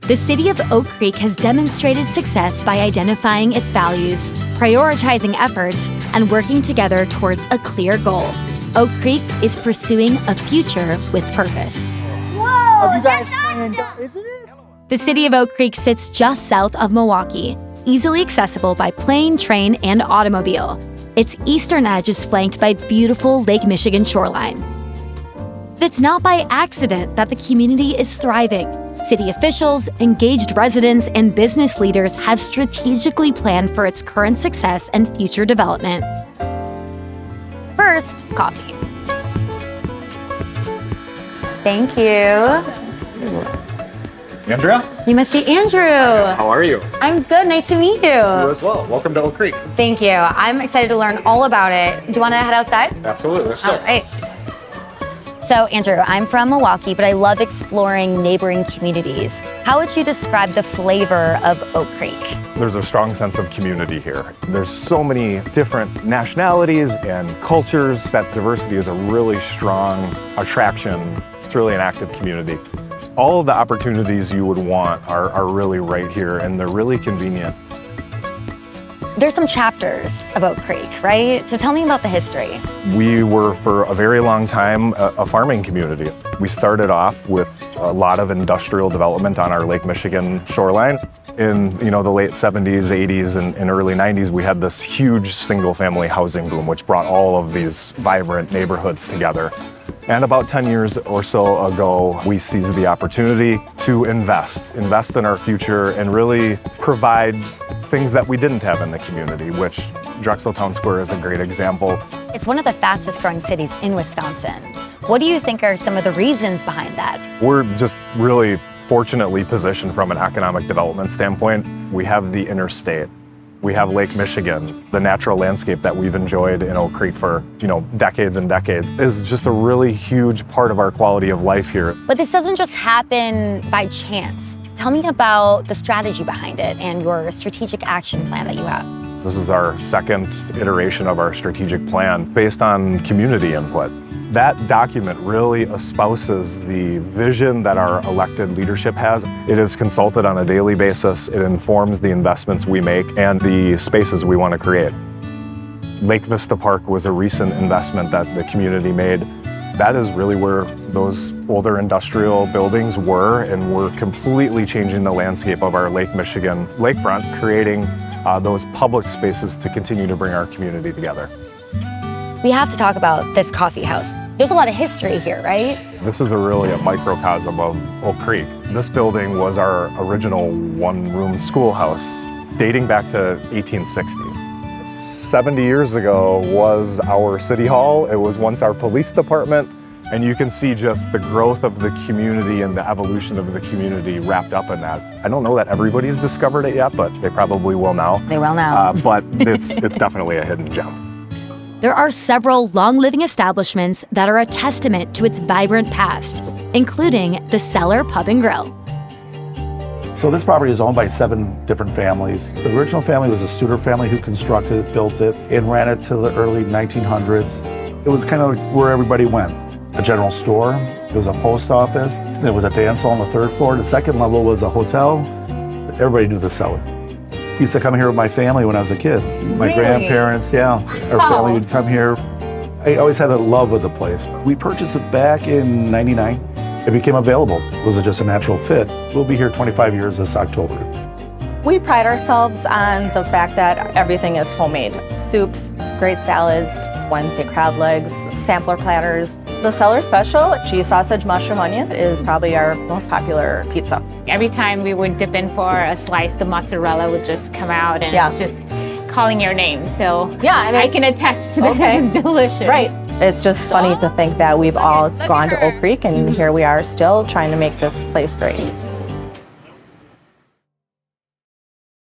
The city of Oak Creek has demonstrated success by identifying its values, prioritizing efforts, and working together towards a clear goal. Oak Creek is pursuing a future with purpose. Whoa, that's awesome! Isn't it? The city of Oak Creek sits just south of Milwaukee, easily accessible by plane, train, and automobile. Its eastern edge is flanked by beautiful Lake Michigan shoreline. It's not by accident that the community is thriving. City officials, engaged residents, and business leaders have strategically planned for its current success and future development. First, coffee. Thank you. Andrea? You must be Andrew. How are you? I'm good. Nice to meet you. You as well. Welcome to Oak Creek. Thank you. I'm excited to learn all about it. Do you want to head outside? Absolutely. Let's go. All right. So, Andrew, I'm from Milwaukee, but I love exploring neighboring communities. How would you describe the flavor of Oak Creek? There's a strong sense of community here. There's so many different nationalities and cultures that diversity is a really strong attraction. It's really an active community. All of the opportunities you would want are really right here, and they're really convenient. There's some chapters of Oak Creek, right? So tell me about the history. We were, for a very long time, a farming community. We started off with a lot of industrial development on our Lake Michigan shoreline. In the late 70s, 80s, and early 90s, we had this huge single-family housing boom, which brought all of these vibrant neighborhoods together. And about 10 years or so ago, we seized the opportunity to invest in our future and really provide things that we didn't have in the community, which Drexel Town Square is a great example. It's one of the fastest growing cities in Wisconsin. What do you think are some of the reasons behind that? We're just really fortunately positioned from an economic development standpoint. We have the interstate. We have Lake Michigan. The natural landscape that we've enjoyed in Oak Creek for, decades and decades is just a really huge part of our quality of life here. But this doesn't just happen by chance. Tell me about the strategy behind it and your strategic action plan that you have. This is our second iteration of our strategic plan based on community input. That document really espouses the vision that our elected leadership has. It is consulted on a daily basis. It informs the investments we make and the spaces we want to create. Lake Vista Park was a recent investment that the community made. That is really where those older industrial buildings were, and we're completely changing the landscape of our Lake Michigan lakefront, creating those public spaces to continue to bring our community together. We have to talk about this coffee house. There's a lot of history here, right? This is really a microcosm of Oak Creek. This building was our original one-room schoolhouse dating back to 1860s. 70 years ago was our city hall. It was once our police department. And you can see just the growth of the community and the evolution of the community wrapped up in that. I don't know that everybody's discovered it yet, but they probably will now. They will now. But it's definitely a hidden gem. There are several long-living establishments that are a testament to its vibrant past, including the Cellar Pub Grill. So this property is owned by 7 different families. The original family was a Studer family who constructed it, built it, and ran it to the early 1900s. It was kind of where everybody went. A general store, there was a post office, there was a dance hall on the 3rd floor. The 2nd level was a hotel. Everybody knew the cellar. I used to come here with my family when I was a kid. My grandparents, our family would come here. I always had a love of the place. We purchased it back in '99. It became available. It was just a natural fit. We'll be here 25 years this October. We pride ourselves on the fact that everything is homemade. Soups, great salads, Wednesday crab legs, sampler platters. The Cellar Special, cheese sausage, mushroom onion, is probably our most popular pizza. Every time we would dip in for a slice, the mozzarella would just come out and it's just calling your name. So and I can attest to that. It's delicious. Right. It's just funny to think that we've all gone to Oak Creek and here we are still trying to make this place great.